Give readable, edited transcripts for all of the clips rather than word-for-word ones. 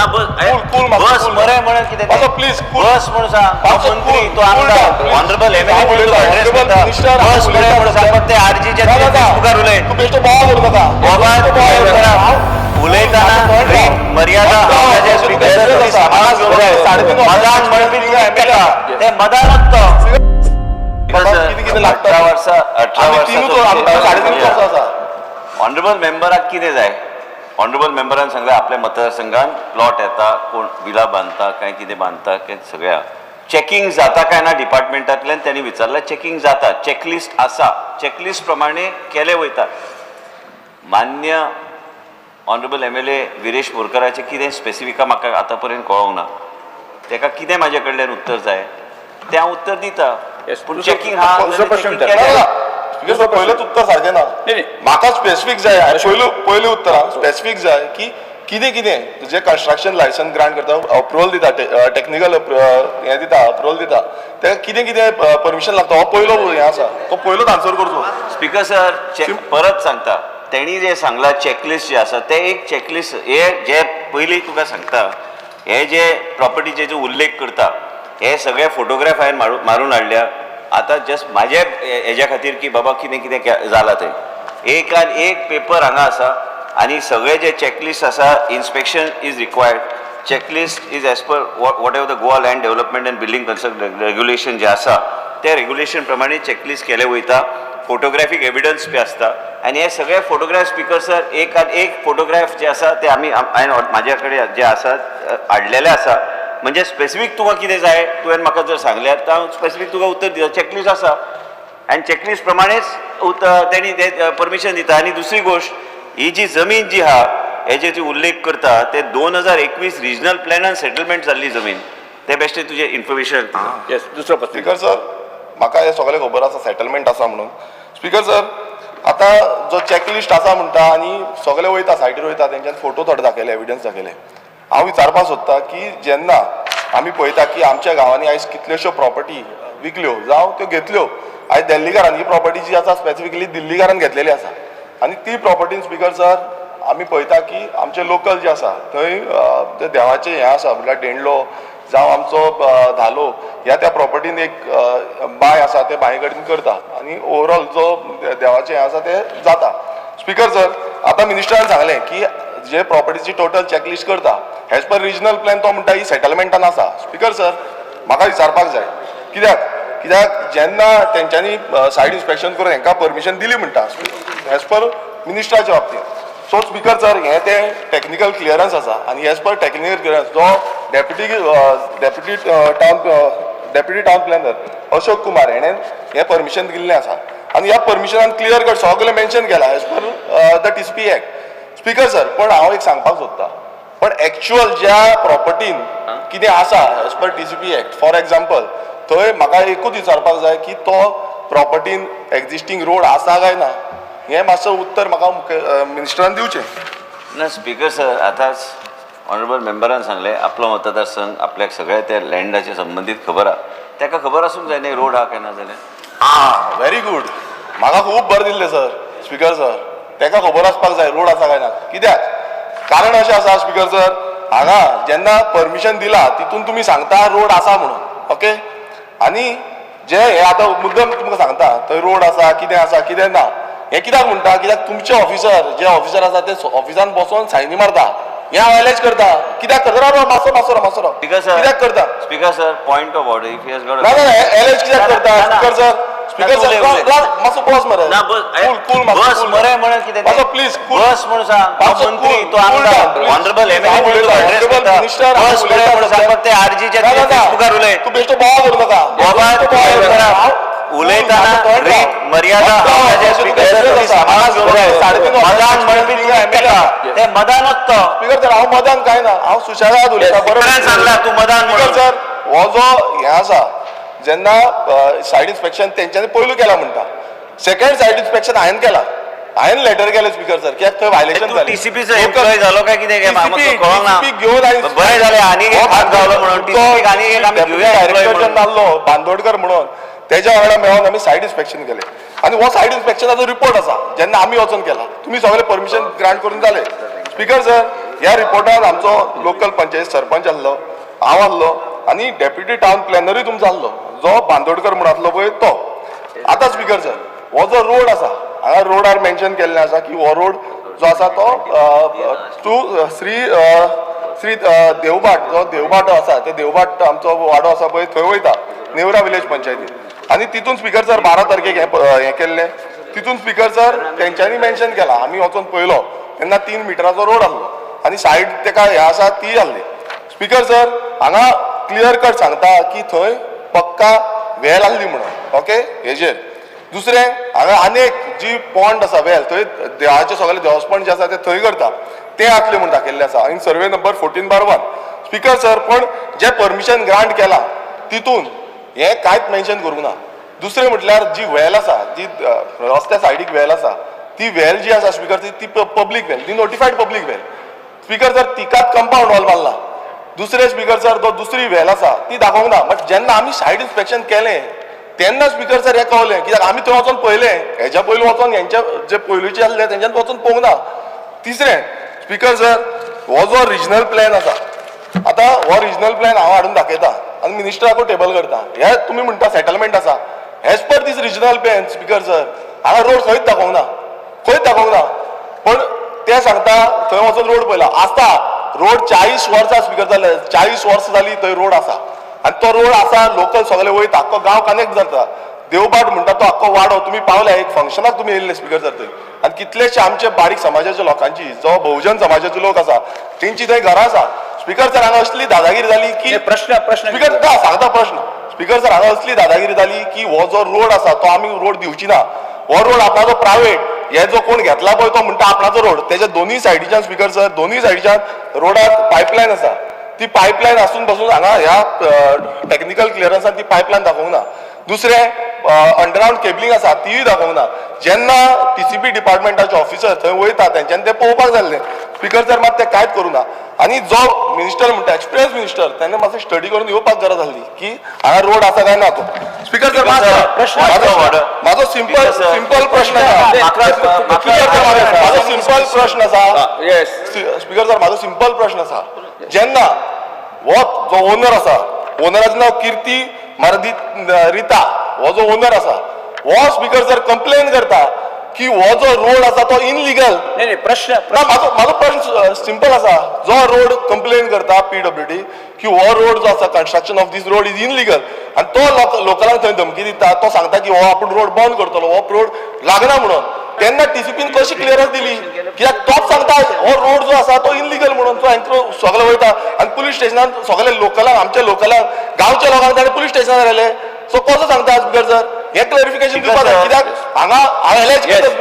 ना बस मरे म्हणून कितें प्लीज बस म्हणून सांग तो मंत्री तो आमदार ऑनरेबल एमएलए बस मरे म्हणून सांग ते आरजीचे फेसबुकार उलय तू बेश्टो बोवाळ करू नका बाबा उलयताना मर्यादा मदान म्हणपी ते मदानच तो 18 वर्सां ऑनरेबल मेंबराक कितें जाय ऑनरेबल मेंबरान सांगलें आपल्या मतदारसंघात प्लॉट येता कोण विला बांदता काय कितें बांदता काय सगळ्या चेकिंग जाता काय ना डिपार्टमेंटांतल्यान त्यांनी विचारलें चेकिंग जाता चेकलिस्ट आसा चेकलिस्ट प्रमाणे केले वयता मान्य ऑनरेबल एमएलए विरेश बोरकराचें कितें स्पेसिफिका म्हाका आतां पर्यंत कळोंक ना ताका कितें म्हाजे कडल्यान उत्तर जाय तें हांव उत्तर दिता पूण चेकिंग पहिलेच उत्तर सारखें ना म्हाका स्पेसिफीक जाय पयलें उत्तर स्पेसिफीक जाय की कितें कितें तुजें कंस्ट्रक्शन लायसन ग्रांट करता अप्रुवल दिता टेक्निकल हें दिता अप्रुवल दिता तेका कितें कितें परमिशन लागता हो पयलो हें आसा तो पयलोच आन्सर करचो स्पीकर सर परत सांगता तेणी जे सांगला चेकलिस्ट जे आसा ते एक चेकलिस्ट हे जे पयलीं तुका सांगता हे जे प्रॉपर्टीचे जो उल्लेख करता हे सगळे फोटोग्राफ हांवें मारून हाडल्या आतां जस्ट म्हाजे हेज्या खातीर की बाबा कितें कितें जालां तें एक पेपर हांगा आसा आनी सगळे जे चेकलिस्ट आसा inspection is required checklist is as per what ever the Goa land development end building construction regulation जे आसा त्या रेग्युलेशन प्रमाणे चेकलिस्ट केले वयता फोटोग्राफीक एविडन्स बी आसता आनी हे सगळे फोटोग्राफ स्पीकर सर एक फोटोग्राफ जे आसा ते आमी हांवें म्हाज्या कडेन जे आसा हाडलेले आसा म्हणजे स्पेसिफीक तुका कितें जाय तुवें म्हाका जर सांगल्यार तर हांव स्पेसिफीक तुका उत्तर दिता चेकलिस्ट आसा आनी चेकलिस्ट प्रमाणेच तेणी परमिशन दिता आनी दुसरी गोश्ट ही जी जमीन जी आहा हेजे जे उल्लेख करता ते 2021 रिजनल प्लॅनान सेटलमेंट जाल्ली जमीन ते बेश्टे तुजें इन्फॉर्मेशन दुसरो स्पीकर सर म्हाका हे सगळें खबर आसा सेटलमेंट आसा म्हणून स्पीकर सर आतां जो चॅकलिस्ट आसा म्हणटा आनी सगळे वयता सायटीर वयता तेंच्यान फोटो थोडे दाखयले एविडन्स दाखयले हांव विचारपाक सोदतां की जेन्ना आमी पळयता की आमच्या गांवांनी आयज कितल्योश्यो प्रॉपर्टी विकल्यो जावं त्यो घेतल्यो आयज दिल्लीकारान ही प्रॉपर्टी जी आसा स्पेसिफिकली दिल्लीकारान घेतलेली आसा आनी ती प्रॉपर्टीन स्पीकर सर आमी पळयता की आमचे लोकल जे आसा थंय ते देवाचें हें आसा म्हटल्यार देणलो जावं आमचो धालो ह्या त्या प्रॉपर्टीन एक बांय आसा ते बांये कडेन करता आनी ओवरऑल जो देवाचें हें आसा तें जाता स्पीकर सर आतां मिनिस्टरान सांगलें की जे प्रॉपर्टीची टोटल चॅकलिस्ट करता एज पर रिजनल प्लॅन तो म्हणटा ही सेटलमेंटान आसा स्पीकर सर म्हाका विचारपाक जाय कित्याक जेन्ना तेंच्यांनी सायड इन्स्पेक्शन करून हांकां परमिशन दिली म्हणटा एज पर मिनिस्टराच्या बाबतींत सो स्पीकर सर हें तें टेक्निकल क्लियरन्स आसा आनी एज पर टेक्निकल क्लियरन्स जो deputy town planner Ashok Kumar हेणें हें परमिशन दिल्लें आसा आनी ह्या परमिशनान क्लियर कट सगळें मेन्शन केलां as per the TCP act speaker sir पण हांव एक सांगपाक सोदतां पण एक्चुअल ज्या प्रॉपर्टीन कितें आसा as per TCP act for example थंय म्हाका एकूच विचारपाक जाय की तो प्रॉपर्टीन एक्झिस्टींग रोड आसा काय ना हें मातसो उत्तर म्हाका मिनिस्टरान दिवचें ना स्पीकर सर आतांच ऑनरेबल मेंबरान सांगलें आपलो मतदारसंघ आपल्याक सगळ्या त्या लँडाचे संबंदीत खबर आहा ताका खबर आसूंक जाय न्ही रोड आहा काय ना जाल्यार व्हेरी गूड म्हाका खूब बरें दिल्लें सर स्पीकर सर ताका खबर आसपाक जाय रोड आसा काय ना कित्याक कारण अशें आसा स्पीकर सर हांगा जेन्ना परमिशन दिला तितून तुमी सांगता रोड आसा म्हणून ओके आनी जे हे आतां मुद्दम तुमकां सांगता थंय रोड आसा कितें ना हें कित्याक म्हणटा कित्याक तुमचे ऑफिसर जे ऑफिसर आसा ते ऑफिसान बसोन सायनी मारता हें हांव एलेज करता कित्याक करता मातसो कित्याक करता speaker sir point of order if yes got ना एलेज कित्याक करता स्पीकर सर मातसो बस मरे ना बस मरे म्हणून कितें मातसो प्लीज बस म्हणून सांग तो मंत्री तो आमदार ऑनरेबल एमएलए बस मरे म्हणून सांग ते आरजीचे फेसबुकार उलय तू बेश्टो बोवाळ करू नका बाबा उलयताना मर्यादा मदान म्हणपी ते मदानच तो स्पीकर सर हांव मदान काय ना हांव सुशेगाद उलयतां बरोबर सांगला तू मदान म्हणून सर हो जो हें आसा जेन्ना सायड इन्स्पेक्शन तेंच्यांनी पयलू केला म्हणटा सेकंड सायड इन्स्पेक्शन हांवें केला हांवें लेटर केलें स्पीकर सर कित्याक थंय वायलेशन जालें टीसीपीचो एम्प्लॉय जालो काय कितें कळोंक ना घेवन बरें जालें आनी एक हात गावलो म्हणून टीसीपीक आनी एक आमी घेवया डायरेक्टर नासलो बांदोडकर म्हणून तेज्या वांगडा मेळोन आमी सायड इन्स्पेक्शन केलें आनी हो सायड इन्स्पेक्शनाचो रिपोर्ट आसा जेन्ना आमी वचून केला तुमी सगळें परमिशन ग्रांट करून जालें स्पीकर सर ह्या रिपोर्टार आमचो लोकल पंचायत सरपंच आसलो, हांव आसलो आनी डेप्युटी टावन प्लॅनरूय तुमचो आसलो, जो बांदोडकर म्हणून आसलो पळय तो. आतां स्पीकर सर, हो जो रोड आसा हांगा रोडार मेन्शन केल्लें आसा की हो रोड जो आसा तो टू श्री देवबाट, जो देवबाट आसा ते देवबाट आमचो वाडो आसा पळय थंय वयता नेवरा विलेज पंचायतीन. आनी तितून स्पीकर सर 12 तारखेक हें केल्लें, तितून स्पीकर सर तेंच्यांनी मेन्शन केलां, आमी वचून पळयलो तेन्ना 3 मिटराचो रोड आसलो आनी सायड तेका हें आसा ती आसली. स्पीकर सर हांगा क्लियर कट सांगता की थंय पक्का वेल आसली म्हणून, ओके. हेजेर दुसरें हांगा आनेक जी पॉन्ड आसा वेल थंय देवाचे सगळे देवस्पण जे आसा ते थंय करता ते आसले म्हणून दाखयल्ले आसा आनी सर्वे नंबर 14/1. स्पीकर सर पण जे परमिशन ग्रांट केला तितून हें कांयच मेन्शन करूंक ना. दुसरें म्हटल्यार जी वेल आसा, जी रस्त्या सायडीक वेल आसा, ती वेल जी आसा स्पीकर ती पब्लीक वेल, ती notified public well. Speaker sir तिकाच कंपाऊंड वॉल बांदला. दुसरे स्पीकर सर तो दुसरी वेल आसा ती दाखोवंक ना. बट जेन्ना आमी सायड इन्स्पेक्शन केलें तेन्ना स्पीकर सर हें कळलें, कित्याक आमी थंय वचून पळयलें, हेच्या पयलीं वचोन हेंच्या जे पयलींचे आसले तेंच्यान वचून पळोवंक ना. तिसरें स्पीकर सर, हो जो रिजनल प्लॅन आसा, आतां हो रिजनल प्लॅन हांव हाडून दाखयता आनी मिनिस्टराकूय टेबल करता. हे तुमी म्हणटा सेटलमेंट आसा, एज पर दीस रिजनल प्लॅन स्पीकर सर हांगा रोड खंयच दाखोवंक ना, खंयच दाखोवंक ना. पण ते सांगता थंय वचून रोड पळयला आसता. रोड 40 वर्सां स्पीकर जाले, 40 वर्सां जाली थंय रोड आसा आनी तो रोड आसा, लोकल सगळे वयता, आख्खो गांव कनेक्ट जाता. देवबाट म्हणटा तो आख्खो वाडो, तुमी पावल्या एक फंक्शनाक तुमी येयल्ले स्पीकर सर थंय. आनी कितलेशे आमचे बारीक समाजाच्या लोकांची, जो बहुजन समाजाचे लोक आसा तेंची थंय घरां आसा. स्पीकर सर हांगा असली दादागिरी जाली की प्रश्न स्पीकर सांगता प्रश्न. स्पीकर सर हांगा असली दादागिरी जाली की हो जो रोड आसा तो आमी रोड दिवची ना. हो रोड आपणाचो प्रायवेट, हे जो कोण घेतला पळय तो म्हणटा आपणाचो रोड. तेच्या दोनूय सायडीच्यान स्पीकर सर, दोनूय सायडीच्यान रोडाक पायपलायन आसा. ती पायपलायन आसून पासून हांगा ह्या टेक्निकल क्लियरन्सान ती पायपलायन दाखोवंक ना. दुसरें अंडरग्रावंड केबलिंग आसा तीय दाखोवंक ना. जेन्ना TCP डिपार्टमेंटाचे ऑफिसर थंय वयता तेंच्यांनी ते पळोवपाक जाल्लें. स्पीकर सर मात ते कांयच करूं ना. आनी जो मिनिस्टर म्हणटा एक्सपिरियन्स मिनिस्टर, ताणें मातशें स्टडी करून येवपाक गरज आसली की हांगा रोड आसा काय ना तो. स्पीकर सर म्हाजो सिंपल प्रश्न आसा, म्हाजो सिंपल प्रश्न आसा. स्पीकर सर म्हाजो सिंपल प्रश्न आसा, जेन्ना हो जो ओनर आसा, ओनराचें नांव कीर्ती रिता, हो जो ओनर आसा हो स्पीकर सर कंप्लेन करता की हो जो रोड आसा तो इनलिगल. प्रश्न म्हाजो प्रश्न सिंपल आसा, जो रोड कंप्लेन करता PWD की हो रोड जो आसा construction of these road is illegal आनी तो लोकलांक थंय धमकी दिता, तो सांगता की हो आपूण रोड बंद करतलो, हो रोड लागना म्हणून. तेन्ना TCPन कशी क्लियरन्स दिली, कित्याक तोच सांगता हो रोड जो आसा तो इनलिगल म्हणून. तो हांचो सगळे वयता आनी पुलीस स्टेशनान सगळे लोकलांक, आमच्या लोकलांक, गांवच्या लोकांक ताणें पुलीस स्टेशनार व्हेले. सो कसो सांगता स्पीकर सर, हे क्लॅरिफिकेशन दिवपाक जाय. कित्याक हांगा हांव एलेज करता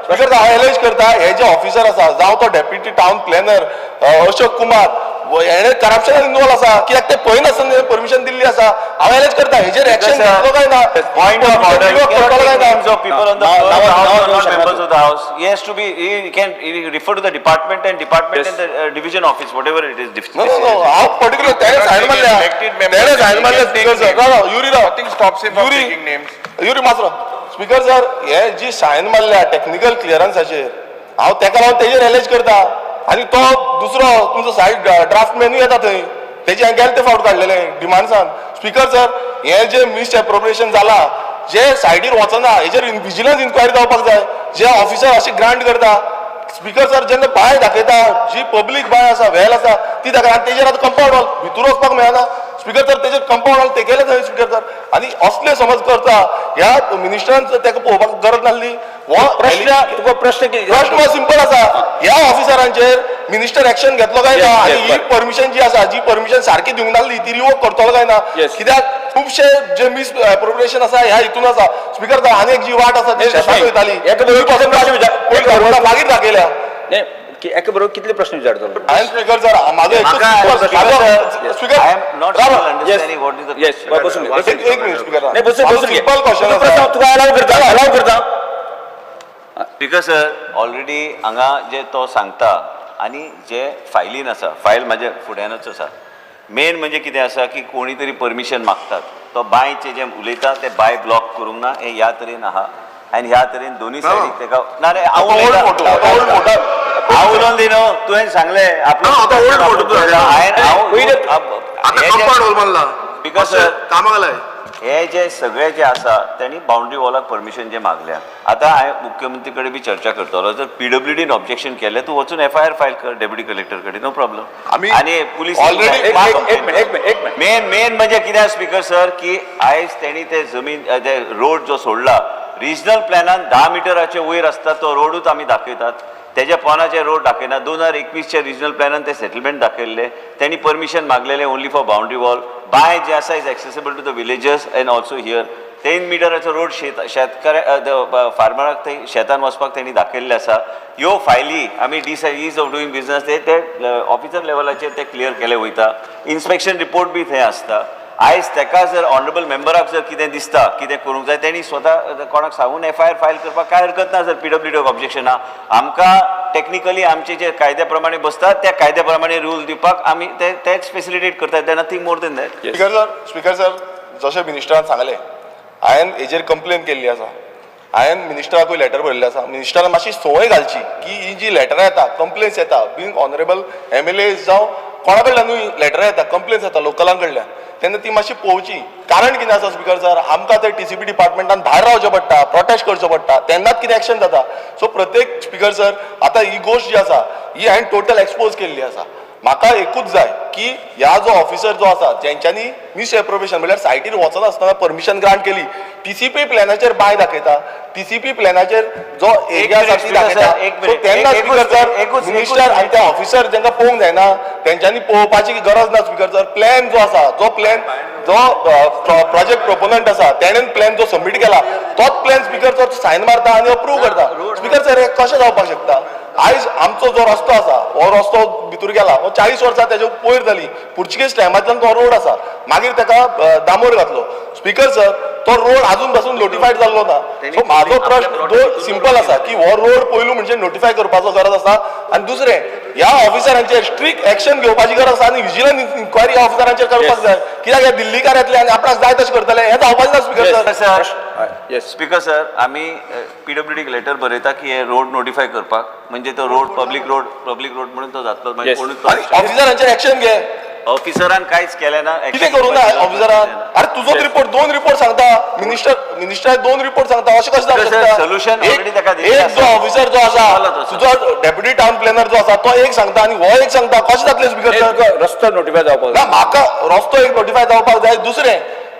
स्पीकर हांव एलेज करता, हे जे ऑफिसर आसा, जावं तो deputy town planner Ashok Kumar, हेणे करप्शनान इन्वॉल्व आसा, कित्याक ते पळयनासतना परमिशन दिल्ली आसा. हांव एलेज करता हेजेर एक्शन घेतलो काय ना, Point of order. You करतलो cannot काय take ना. names of people on the floor, the house or not members of the house. He has to be. He can refer to the department and the division office, whatever it is. No. हांव particular तेणे सायन मारल्या, तेणे सायन मारल्या speaker sir. Yuri Rao, Nothing stops him from taking names. Yuri मात्र speaker sir, हे जी सायन मारल्या technical क्लियरन्साचेर, हांव तेका लागून तेजेर एलेज करता. आनी तो दुसरो तुमचो सायड ड्राफ्टमॅनूय येता थंय, तेजे हांवें गेले ते फावट काडलेले डिमांड्सान. स्पीकर सर, हे जे मिस एप्रोप्रिएशन जाला, जे सायडीर वचना हेजेर विजिलन्स इन्क्वायरी जावपाक जाय. जे ऑफिसर अशी ग्रांट करता, स्पीकर सर जेन्ना बाय दाखयता, जी पब्लीक बाय आसा, वेल आसा ती दाखयता आनी तेजेर आतां कंपाऊंड वॉल भितर वचपाक मेळना. स्पीकर सर तेजेर कंपाऊंड वॉल तेगेले थंय स्पीकर सर. आनी असले समज करता, ह्या मिनिस्टरान तेका पळोवपाक गरज नासली. प्रश्न सिंपल आसा, ह्या ऑफिसरांचेर मिनिस्टर एक्शन घेतलो काय ना, आनी ही परमिशन जी आसा, जी परमिशन सारकी दिवंक नासली ती रिवोक करतलो काय ना. कित्याक खुबशे जे मिस एप्रोप्रिएशन आसा ह्या हितून आसा. स्पीकर सर आनी एक जी वाट आसा ती शेताक वयताली, मागीर दाखयल्या. एका बरोबर कितले प्रश्न विचारतो. स्पीकर सर म्हाजो I am not understanding what is the question. एक मिनिट स्पीकर, सिंपल क्वेश्चन तुका अलाव करता. स्पीकर सर, ऑलरेडी हांगा जे तो सांगता आनी जे फायलीन आसा, फायल म्हाज्या फुड्यानूच आसा. मेन म्हणजे कितें आसा की कोणी तरी परमिशन मागतात, तो बांयचे जे उलयता ते बाय ब्लॉक करूंक ना, हे ह्या तरेन आहा. आनी ह्या तरेन दोनूय सायडीक तेका ना रे हांव हांव उलोवन दिनो तुवें सांगलें आपलो ना, आता old photo तो कंपाउंड वॉल बांदला Because, sir, कामाक लाय हे जे सगळे जे आसा त्यांनी बाउंड्री वॉलाक परमिशन जे मागल्या आता हांवें मुख्यमंत्री कडेन बी चर्चा करतलो जर PWDन ऑब्जेक्शन केलें तूं वचून FIR फायल कर डेप्युटी कलेक्टर कडेन नो प्रॉब्लेम आमी आणि पुलीस already- एक मिनिट मेन म्हणजे कितें स्पीकर सर की आयज तेणी ते जमीन ते रोड जो सोडला रिजनल प्लॅनान 10 मिटराचे वयर आसता तो रोडूच आमी दाखयतात तेज्या पोनाचे रोड दाखयना 2021च्या रिजनल प्लॅनान ते सेटलमेंट दाखयल्ले त्यांनी परमिशन मागलेले only for boundary wall by जे आसा is accessible to the villagers and also here 3 मिटराचो रोड शेतकऱ्या फार्मराक थंय शेतान वचपाक तेणी दाखयल्ले आसा ह्यो फायली आमी ईज ऑफ डुईंग बिजनस ते ऑफिसर लेवलाचेर ते क्लियर केले वयता इन्स्पेक्शन रिपोर्ट बी थंय आसता आयज तेका जर ऑनरेबल मेंबराक जर कितें दिसता कितें करूंक जाय तेणी स्वता कोणाक सांगून FIR फायल करपाक काय हरकत ना जर PWD ऑब्जेक्शन आहा आमकां टेक्निकली आमचे जे कायद्या प्रमाणे बसतात त्या कायद्या प्रमाणे रूल दिवपाक आमी तेच फेसिलिटेट करतात ते nothing more than that speaker sir जशें मिनिस्टरान सांगलें हांवें हेजेर कंप्लेन केल्ली आसा हांवें मिनिस्टराकूय लेटर बरयल्लें आसा मिनिस्टरान मातशी संवय घालची की ही जी लेटरां येता कंप्लेन्स येता बींग ऑनरेबल MLA जावं कोणा कडल्यानूय लेटरां येता कंप्लेन्स येता लोकलां कडल्यान तेन्ना ती मातशी पळोवची कारण कितें आसा स्पीकर सर आमकां ते TCP डिपार्टमेंटान भायर रावचें पडटा प्रोटेस्ट करचो पडटा तेन्नाच कितें एक्शन जाता सो प्रत्येक स्पीकर सर आतां ही गोश्ट जी आसा ही हांवें टोटल एक्सपोज केल्ली आसा म्हाका एकूच जाय की ह्या जो ऑफिसर जो आसा जेंच्यांनी मिसएप्रोबेशन म्हळ्यार सायटीर वचनासतना परमिशन ग्रांट केली TCP प्लॅनाचेर बाय दाखयता TCP प्लॅनाचेर जो एरिया आसा ती दाखयता सो तेन्ना स्पीकर सर मिनिस्टर आनी ते ऑफिसर जेंका पळोवंक जायना तेंच्यांनी पळोवपाची गरज ना स्पीकर सर प्लॅन जो आसा जो प्रोजेक्ट प्रोपोनंट आसा तेणेन प्लॅन जो सबमीट केला तोच प्लॅन स्पीकर सर सायन मारता आनी अप्रूव करता स्पीकर सर हे कशें जावपाक शकता आयज आमचो जो रस्तो आसा हो रस्तो भितूर गेला हो 40 वर्सां तेजे पयर जाली पुर्चुगेज टायमांतल्यान तो रोड आसा मागीर ताका डांबोर घातलो स्पीकर सर तो रोड अजून पासून नोटिफायड जाल्लो ना सो म्हाजो प्रश्न सिंपल आसा की हो रोड पयलू म्हणजे नोटिफाय करपाचो गरज आसा आनी दुसरें ह्या ऑफिसरांचेर स्ट्रिक्ट एक्शन घेवपाची गरज आसा आनी विजिलन्स इन्क्वायरी ह्या ऑफिसरांचेर करपाक जाय कित्याक हे दिल्लीकार येतले आनी आपणाक जाय तशें करतले हें जावपाचें ना स्पीकर सर स्पीकर सर आमी PWD लेटर बरयता की हे रोड नोटिफाय करपाक म्हणजे तो रोड पब्लीक रोड म्हणून तो जातलो ऑफिसरांचेर एक्शन घे ऑफिसरान कांयच केलें ना कितें करूं ना ऑफिसरान अरे तुजोच रिपोर्ट 2 रिपोर्ट सांगता मिनिस्टर 2 रिपोर्ट सांगता अशें कशें जावं शकता सोल्युशन ऑलरेडी ताका एक जो ऑफिसर जो आसा तुजो डेप्युटी टाउन प्लॅनर जो आसा तो एक सांगता आनी हो एक सांगता कशें जातलें स्पीकर सर रस्तो नोटिफाय जावपाक ना म्हाका रस्तो एक नोटिफाय जावपाक जाय दुसरें